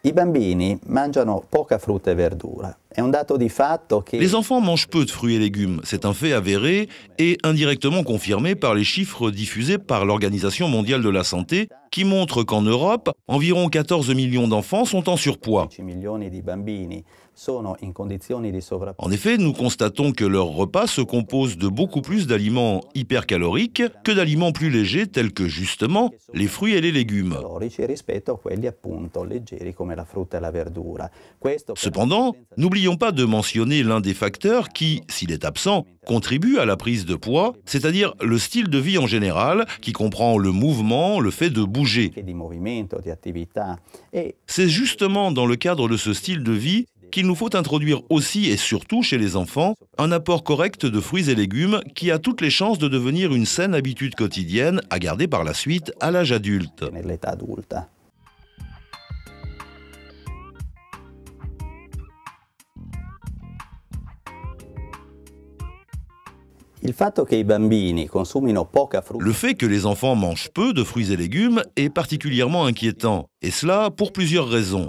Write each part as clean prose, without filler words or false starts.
I bambini mangiano poca frutta e verdura. È un dato di fatto che... Les enfants mangent peu de fruits et légumes. C'est un fait avéré et indirectement confirmé par les chiffres diffusés par l'Organisation mondiale de la santé qui montrent qu'en Europe, environ 14 millions d'enfants sont en surpoids. 10 milioni di bambini sono in condizioni di sovrappeso. En effet, nous constatons que leurs repas se composent de beaucoup plus d'aliments hypercaloriques que d'aliments plus légers tels que justement les fruits et les légumes. Calorici rispetto a quelli appunto leggeri come la frutta e la verdura. Cependant, n'oublions pas de mentionner l'un des facteurs qui, s'il est absent, contribue à la prise de poids, c'est-à-dire le style de vie en général, qui comprend le mouvement, le fait de bouger. Di movimento, di attività. C'est justement dans le cadre de ce style de vie qu'il nous faut introduire aussi et surtout chez les enfants un apport correct de fruits et légumes qui a toutes les chances de devenir une saine habitude quotidienne à garder par la suite à l'âge adulte. Nell'età adulta. Il fatto che i bambini consumino poca frutta. Le fait que les enfants mangent peu de fruits et légumes est particulièrement inquiétant, et cela pour plusieurs raisons.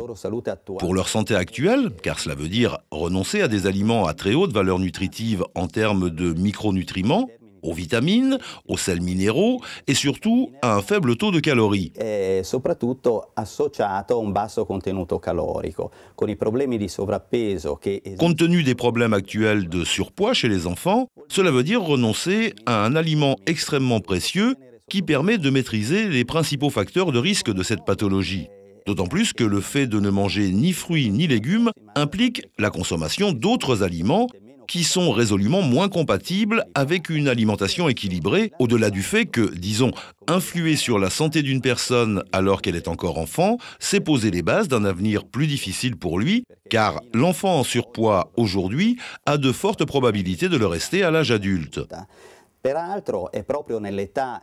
Pour leur santé actuelle, car cela veut dire renoncer à des aliments à très haute valeur nutritive en termes de micronutriments, aux vitamines, aux sels minéraux et surtout à un faible taux de calories. È soprattutto associato a un basso contenuto calorico, con i problemi di sovrappeso che... Compte tenu des problèmes actuels de surpoids chez les enfants, cela veut dire renoncer à un aliment extrêmement précieux qui permet de maîtriser les principaux facteurs de risque de cette pathologie. D'autant plus que le fait de ne manger ni fruits ni légumes implique la consommation d'autres aliments qui sont résolument moins compatibles avec une alimentation équilibrée, au-delà du fait que, disons, influer sur la santé d'une personne alors qu'elle est encore enfant, c'est poser les bases d'un avenir plus difficile pour lui, car l'enfant en surpoids aujourd'hui a de fortes probabilités de le rester à l'âge adulte.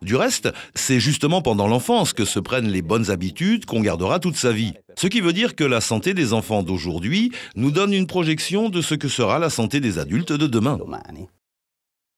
Du reste, c'est justement pendant l'enfance que se prennent les bonnes habitudes qu'on gardera toute sa vie. Ce qui veut dire que la santé des enfants d'aujourd'hui nous donne une projection de ce que sera la santé des adultes de demain.